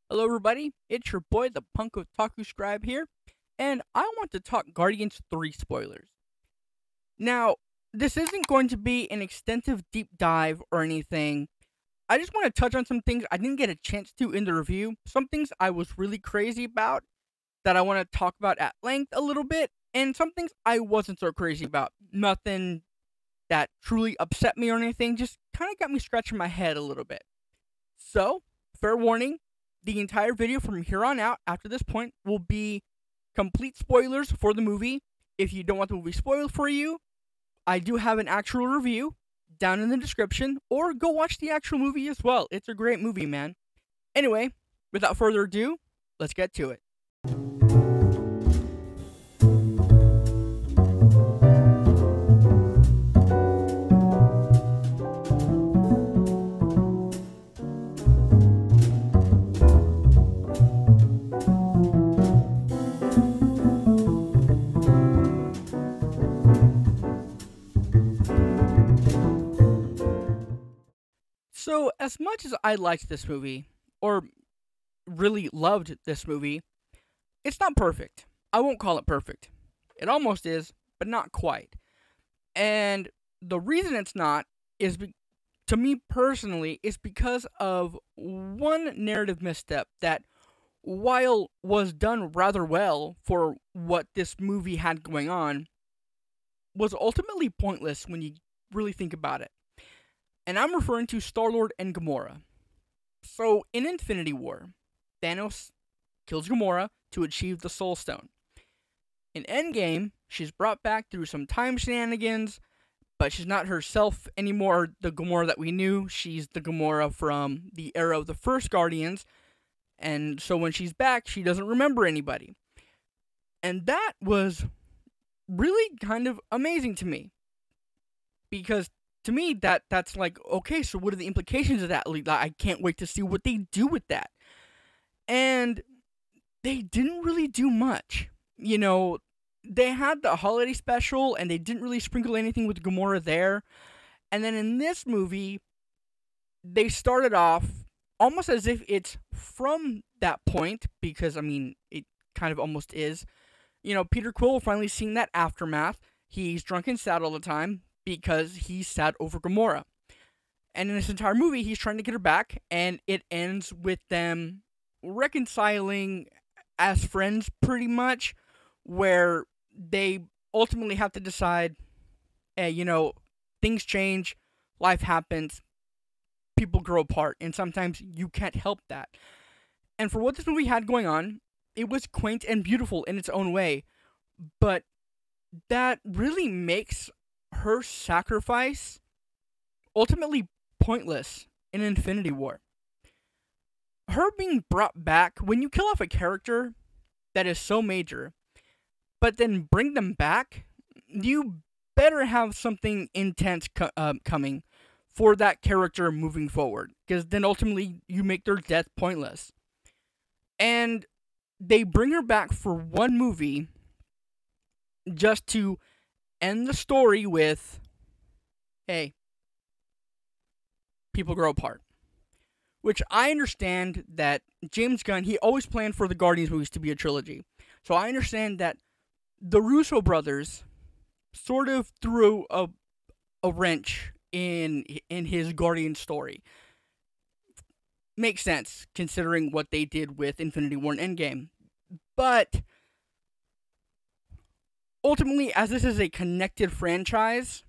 Hello, everybody. It's your boy, the Punk Otaku Scribe here, and I want to talk Guardians 3 spoilers. Now, this isn't going to be an extensive deep dive or anything. I just want to touch on some things I didn't get a chance to in the review, some things I was really crazy about that I want to talk about at length a little bit, and some things I wasn't so crazy about. Nothing that truly upset me or anything, just kind of got me scratching my head a little bit. So, fair warning, the entire video from here on out, after this point, will be complete spoilers for the movie. If you don't want the movie spoiled for you, I do have an actual review down in the description, or go watch the actual movie as well. It's a great movie, man. Anyway, without further ado, let's get to it. So, as much as I liked this movie, or really loved this movie, it's not perfect. I won't call it perfect. It almost is, but not quite. And the reason it's not is, to me personally, is because of one narrative misstep that, while was done rather well for what this movie had going on, was ultimately pointless when you really think about it. And I'm referring to Star-Lord and Gamora. So, in Infinity War, Thanos kills Gamora to achieve the Soul Stone. In Endgame, she's brought back through some time shenanigans, but she's not herself anymore, the Gamora that we knew. She's the Gamora from the era of the first Guardians, and so when she's back, she doesn't remember anybody. And that was really kind of amazing to me, because to me, that's like, okay, so what are the implications of that? Like, I can't wait to see what they do with that. And they didn't really do much. They had the holiday special, and they didn't really sprinkle anything with Gamora there. And then in this movie, they started off almost as if it's from that point, because, I mean, it kind of almost is. Peter Quill finally seeing that aftermath. He's drunk and sad all the time, because he's sad over Gamora. And in this entire movie, he's trying to get her back, and it ends with them reconciling as friends, pretty much, where they ultimately have to decide, hey, things change, life happens, people grow apart, and sometimes you can't help that. And for what this movie had going on, it was quaint and beautiful in its own way, but that really makes her sacrifice ultimately pointless in Infinity War. Her being brought back, when you kill off a character that is so major, but then bring them back, you better have something intense coming for that character moving forward, because then ultimately you make their death pointless. And they bring her back for one movie just to end the story with, hey, people grow apart. Which I understand that James Gunn, he always planned for the Guardians movies to be a trilogy. So I understand that the Russo brothers sort of threw a wrench in his Guardian story. Makes sense, considering what they did with Infinity War and Endgame. But ultimately, as this is a connected franchise,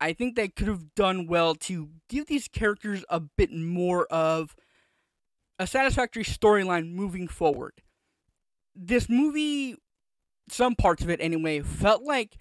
I think they could have done well to give these characters a bit more of a satisfactory storyline moving forward. This movie, some parts of it anyway, felt like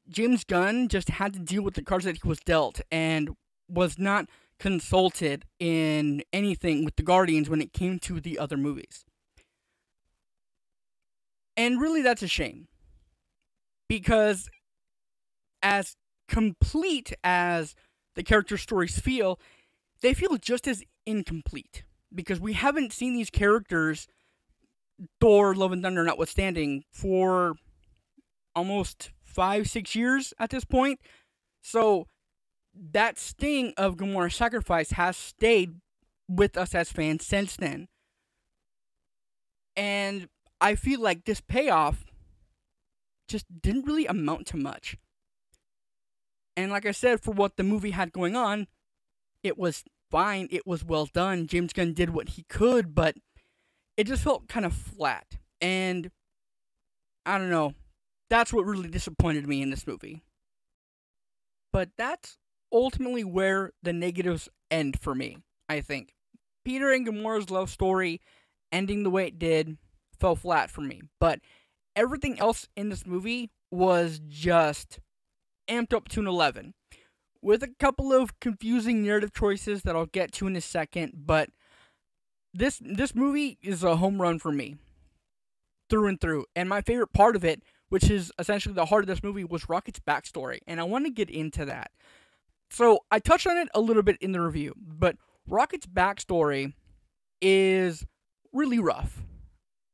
James Gunn just had to deal with the cards that he was dealt and was not consulted in anything with the Guardians when it came to the other movies. And really, that's a shame. Because as complete as the character stories feel, they feel just as incomplete. Because we haven't seen these characters, Thor, Love and Thunder notwithstanding, for almost 5-6 years at this point. So that sting of Gamora's sacrifice has stayed with us as fans since then. And I feel like this payoff just didn't really amount to much. And like I said, for what the movie had going on, it was fine. It was well done. James Gunn did what he could, but it just felt kind of flat. And I don't know. That's what really disappointed me in this movie. But that's ultimately where the negatives end for me, I think. Peter and Gamora's love story ending the way it did fell flat for me. But everything else in this movie was just amped up to an 11. With a couple of confusing narrative choices that I'll get to in a second, but this movie is a home run for me. Through and through. And my favorite part of it, which is essentially the heart of this movie, was Rocket's backstory. And I want to get into that. So, I touched on it a little bit in the review, but Rocket's backstory is really rough.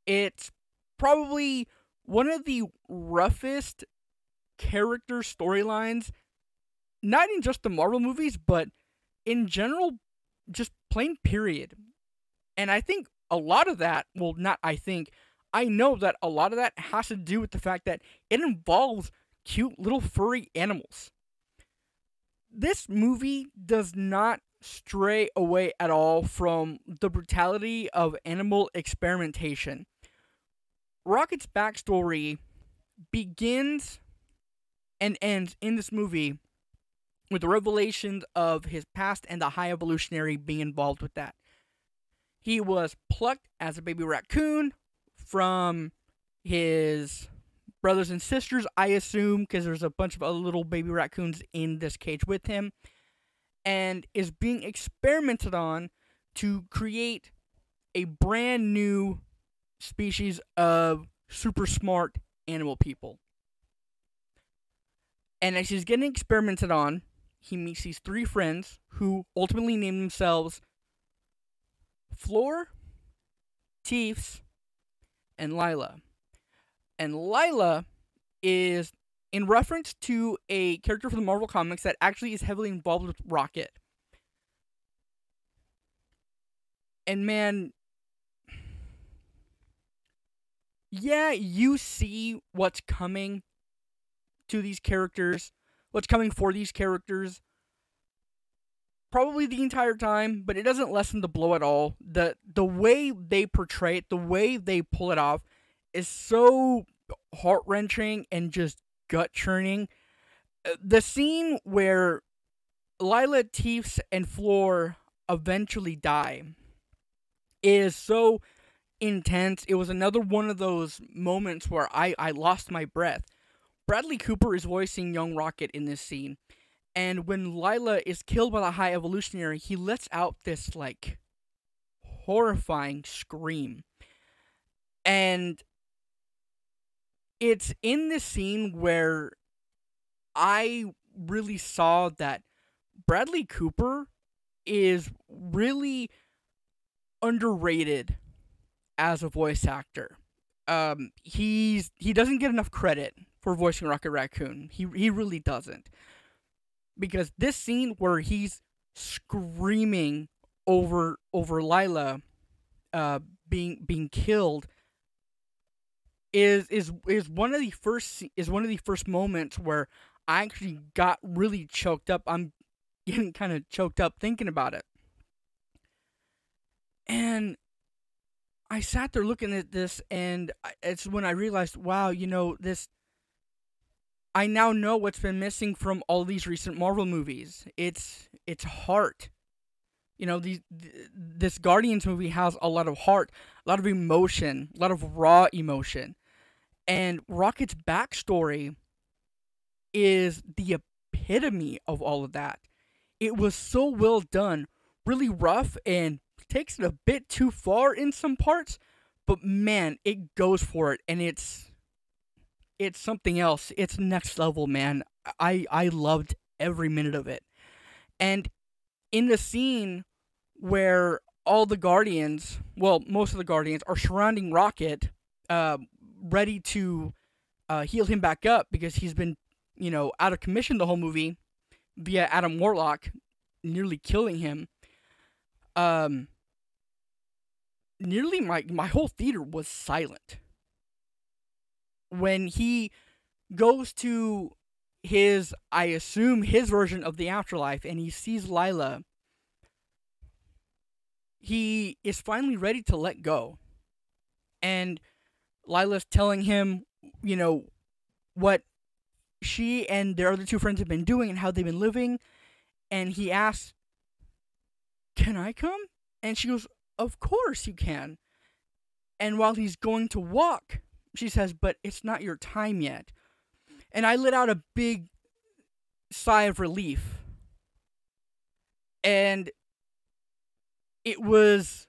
It's probably one of the roughest character storylines, not in just the Marvel movies, but in general, just plain period. And I think a lot of that, well, not I think, I know that a lot of that has to do with the fact that it involves cute little furry animals. This movie does not stray away at all from the brutality of animal experimentation. Rocket's backstory begins and ends in this movie with the revelations of his past and the High Evolutionary being involved with that. He was plucked as a baby raccoon from his brothers and sisters, I assume, because there's a bunch of other little baby raccoons in this cage with him, and is being experimented on to create a brand new species of super smart animal people. And as he's getting experimented on, he meets these three friends who ultimately name themselves Floor, Teefs, and Lila. And Lila is in reference to a character from the Marvel Comics that actually is heavily involved with Rocket. And man, yeah, you see what's coming to these characters, what's coming for these characters, probably the entire time, but it doesn't lessen the blow at all. The way they portray it, the way they pull it off, is so heart-wrenching and just gut-churning. The scene where Lila, Teefs, and Floor eventually die is so intense. It was another one of those moments where I lost my breath. Bradley Cooper is voicing young Rocket in this scene. And when Lila is killed by the High Evolutionary, he lets out this, like, horrifying scream. And it's in this scene where I really saw that Bradley Cooper is really underrated as a voice actor. He doesn't get enough credit for voicing Rocket Raccoon. He really doesn't. Because this scene where he's screaming over Lila being killed is one of the first moments where I actually got really choked up. I'm getting kind of choked up thinking about it. And I sat there looking at this, and it's when I realized, wow, this. I now know what's been missing from all these recent Marvel movies. It's heart. This Guardians movie has a lot of heart, a lot of emotion, a lot of raw emotion. And Rocket's backstory is the epitome of all of that. It was so well done, really rough, and takes it a bit too far in some parts, but man, it goes for it, and it's something else. It's next level, man. I loved every minute of it. And in the scene where all the Guardians, well, most of the Guardians, are surrounding Rocket, ready to heal him back up because he's been, out of commission the whole movie via Adam Warlock nearly killing him. nearly my whole theater was silent when he goes to his, I assume, his version of the afterlife, and he sees Lila. He is finally ready to let go, and Lila's telling him, you know, what she and their other two friends have been doing and how they've been living. And he asks, "Can I come?" And she goes, "Of course you can." And while he's going to walk, she says, "But it's not your time yet." And I let out a big sigh of relief. And it was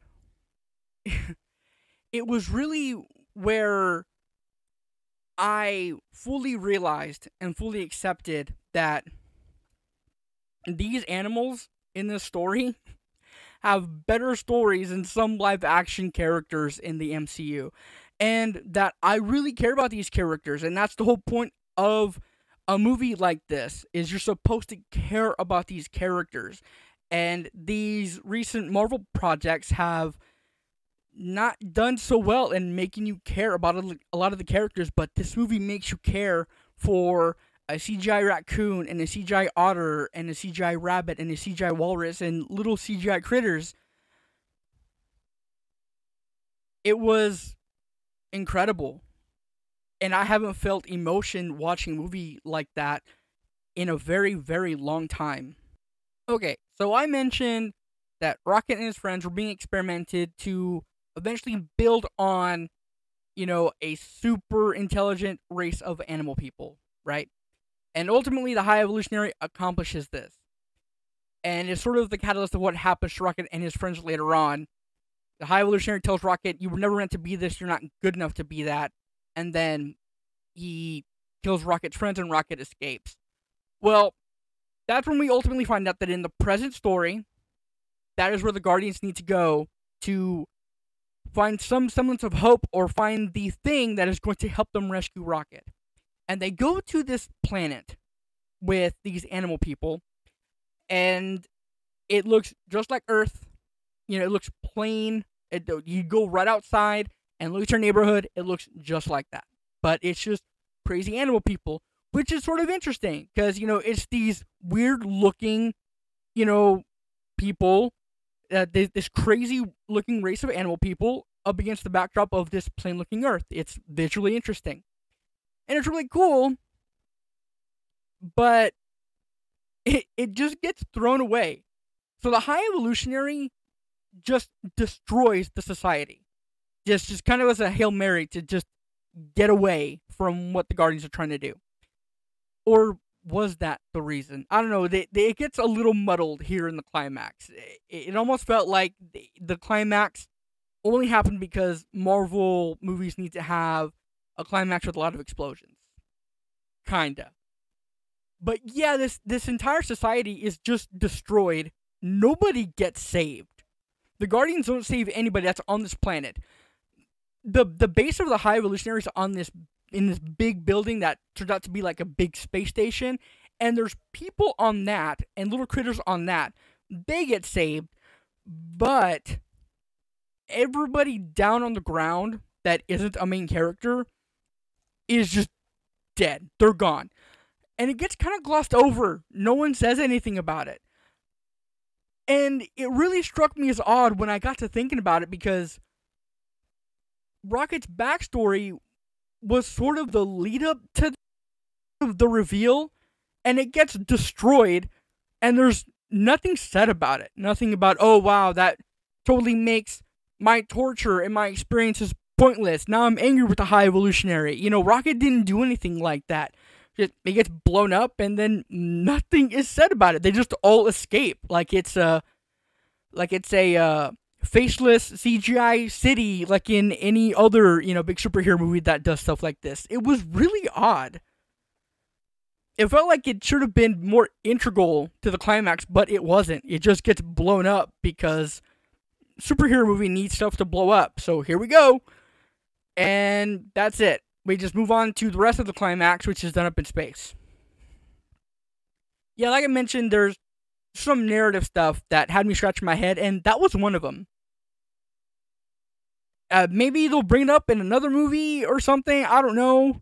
it was really where I fully realized and fully accepted that these animals in this story have better stories than some live action characters in the MCU. And that I really care about these characters, and that's the whole point of a movie like this, is you're supposed to care about these characters. And these recent Marvel projects have not done so well in making you care about a lot of the characters, but this movie makes you care for a CGI raccoon and a CGI otter and a CGI rabbit and a CGI walrus and little CGI critters. It was incredible. And I haven't felt emotion watching a movie like that in a very, very long time. Okay, so I mentioned that Rocket and his friends were being experimented to eventually build on, a super intelligent race of animal people, right? And ultimately, the High Evolutionary accomplishes this. And it's sort of the catalyst of what happens to Rocket and his friends later on. The High Evolutionary tells Rocket, "You were never meant to be this, you're not good enough to be that." And then he kills Rocket's friends and Rocket escapes. Well, that's when we ultimately find out that in the present story, that is where the Guardians need to go to find some semblance of hope or find the thing that is going to help them rescue Rocket. And they go to this planet with these animal people, and it looks just like Earth. It looks plain. You go right outside and look at your neighborhood, it looks just like that. But it's just crazy animal people, which is sort of interesting because, it's these weird looking, people, this crazy looking race of animal people up against the backdrop of this plain looking Earth. It's visually interesting. And it's really cool, but it just gets thrown away. So the High Evolutionary just destroys the society. Just kind of as a Hail Mary to just get away from what the Guardians are trying to do. Or was that the reason? I don't know. It gets a little muddled here in the climax. It almost felt like the climax only happened because Marvel movies need to have a climax with a lot of explosions. Kinda. But yeah, this entire society is just destroyed. Nobody gets saved. The Guardians don't save anybody that's on this planet. The base of the High Evolutionaries on this in this big building that turns out to be like a big space station, and there's people on that and little critters on that. They get saved, but everybody down on the ground that isn't a main character is just dead. They're gone. And it gets kind of glossed over. No one says anything about it. And it really struck me as odd when I got to thinking about it because Rocket's backstory was sort of the lead up to the reveal, and it gets destroyed, and there's nothing said about it. Nothing about, "Oh wow, that totally makes my torture and my experiences pointless. Now I'm angry with the High Evolutionary." Rocket didn't do anything like that. It gets blown up, and then nothing is said about it. They just all escape like it's a faceless CGI city, like in any other big superhero movie that does stuff like this. It was really odd. It felt like it should have been more integral to the climax, but it wasn't. It just gets blown up because superhero movie needs stuff to blow up. So here we go, and that's it. We just move on to the rest of the climax, which is done up in space. Yeah, like I mentioned, there's some narrative stuff that had me scratching my head, and that was one of them. Maybe they'll bring it up in another movie or something. I don't know.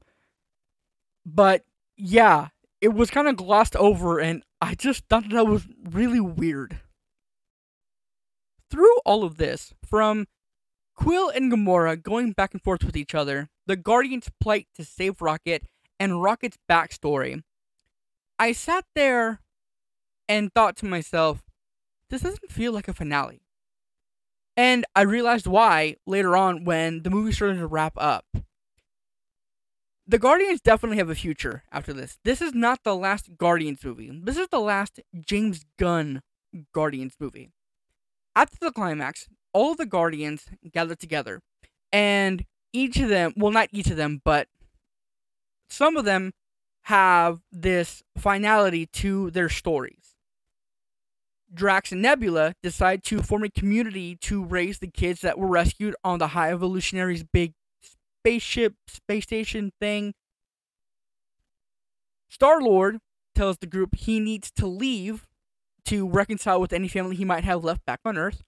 But yeah, it was kind of glossed over, and I just thought that was really weird. Through all of this, from Quill and Gamora going back and forth with each other, the Guardians' plight to save Rocket, and Rocket's backstory, I sat there and thought to myself, this doesn't feel like a finale. And I realized why later on when the movie started to wrap up. The Guardians definitely have a future after this. This is not the last Guardians movie. This is the last James Gunn Guardians movie. After the climax, all of the Guardians gather together. And each of them, well, not each of them, but some of them have this finality to their stories. Drax and Nebula decide to form a community to raise the kids that were rescued on the High Evolutionary's big space station thing. Star-Lord tells the group he needs to leave to reconcile with any family he might have left back on Earth.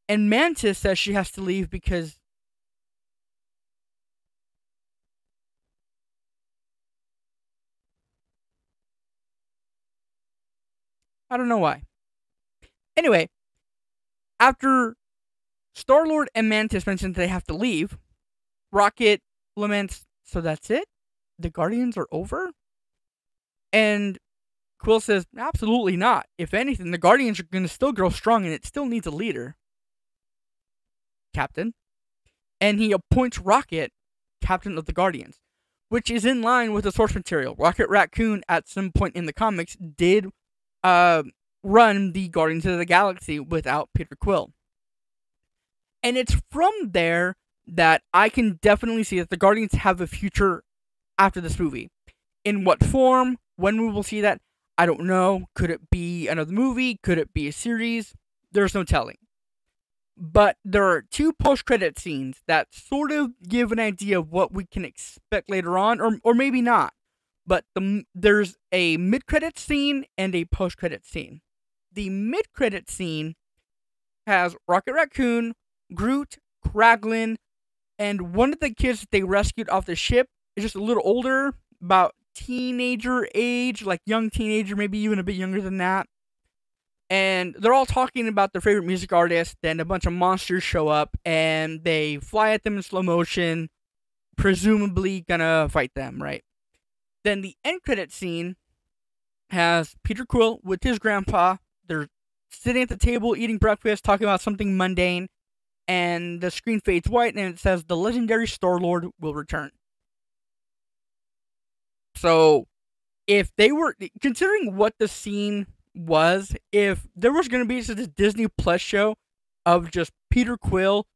And Mantis says she has to leave because I don't know why. Anyway, after Star-Lord and Mantis mention they have to leave, Rocket laments, so that's it? The Guardians are over? And Quill says, absolutely not. If anything, the Guardians are going to still grow strong and it still needs a leader. Captain. And he appoints Rocket Captain of the Guardians, which is in line with the source material. Rocket Raccoon, at some point in the comics, did run the Guardians of the Galaxy without Peter Quill. And it's from there that I can definitely see that the Guardians have a future after this movie. In what form? When we will see that? I don't know. Could it be another movie? Could it be a series? There's no telling. But there are two post-credit scenes that sort of give an idea of what we can expect later on, or maybe not. But there's a mid-credit scene and a post-credit scene. The mid-credit scene has Rocket Raccoon, Groot, Kraglin, and one of the kids that they rescued off the ship is just a little older, about teenager age, like young teenager, maybe even a bit younger than that. And they're all talking about their favorite music artist, then a bunch of monsters show up, and they fly at them in slow motion, presumably gonna fight them, right? Then the end credit scene has Peter Quill with his grandpa. They're sitting at the table eating breakfast, talking about something mundane, and the screen fades white, and it says, the legendary Star-Lord will return. So, if they were, considering what the scene was, if there was going to be this Disney Plus show of just Peter Quill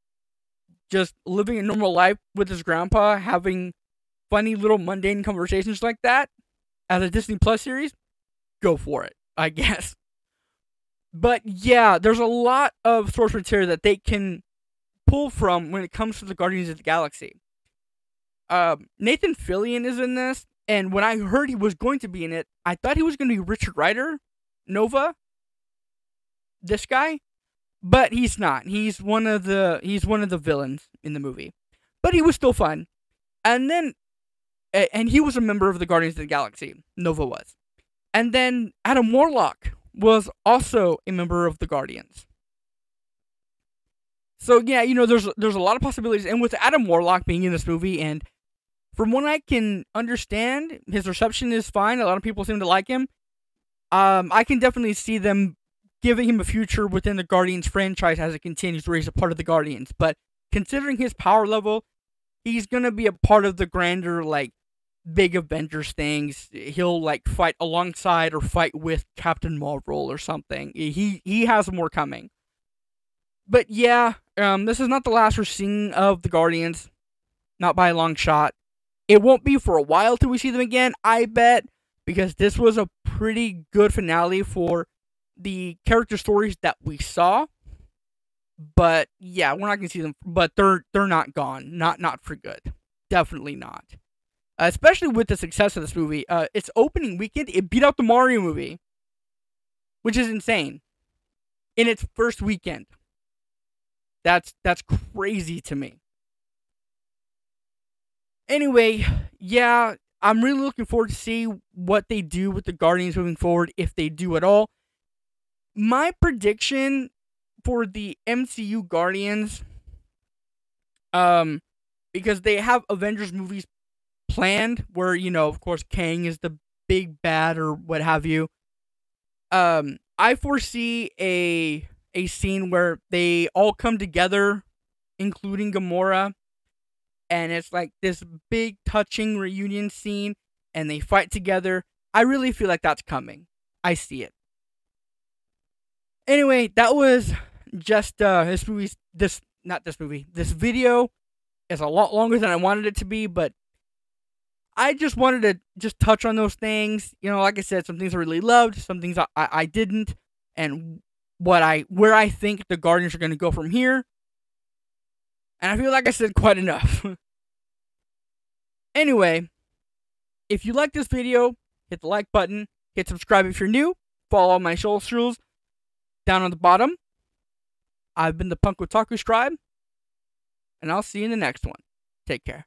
just living a normal life with his grandpa, having funny little mundane conversations like that, as a Disney Plus series, go for it, I guess. But yeah, there's a lot of source material that they can pull from when it comes to the Guardians of the Galaxy. Nathan Fillion is in this, and when I heard he was going to be in it, I thought he was going to be Richard Rider, Nova, this guy, but he's not. He's one of the villains in the movie, but he was still fun. And then, and he was a member of the Guardians of the Galaxy. Nova was, and then Adam Warlock was also a member of the Guardians. So yeah, there's a lot of possibilities, and with Adam Warlock being in this movie, and from what I can understand, his reception is fine. A lot of people seem to like him. I can definitely see them giving him a future within the Guardians franchise as it continues, where he's a part of the Guardians. But considering his power level, he's gonna be a part of the grander, like, big Avengers things. He'll, like, fight alongside or fight with Captain Marvel or something. He has more coming. But yeah, this is not the last we're seeing of the Guardians. Not by a long shot. It won't be for a while till we see them again, I bet, because this was a pretty good finale for the character stories that we saw. But yeah, we're not gonna see them, but they're not gone, not for good, definitely not. Especially with the success of this movie, its opening weekend, it beat out the Mario movie, which is insane. In its first weekend, that's crazy to me. Anyway, yeah, I'm really looking forward to see what they do with the Guardians moving forward, if they do at all. My prediction for the MCU Guardians, because they have Avengers movies planned, where of course, Kang is the big bad or what have you. I foresee a scene where they all come together, including Gamora, and it's like this big touching reunion scene, and they fight together. I really feel like that's coming. I see it. Anyway, that was just this movie's this not this movie. This video is a lot longer than I wanted it to be, but I just wanted to just touch on those things. Like I said, some things I really loved, some things I didn't, and where I think the Guardians are going to go from here. And I feel like I said quite enough. Anyway, if you like this video, hit the like button, hit subscribe if you're new, follow my socials down on the bottom. I've been the Punk Otaku Scribe, and I'll see you in the next one. Take care.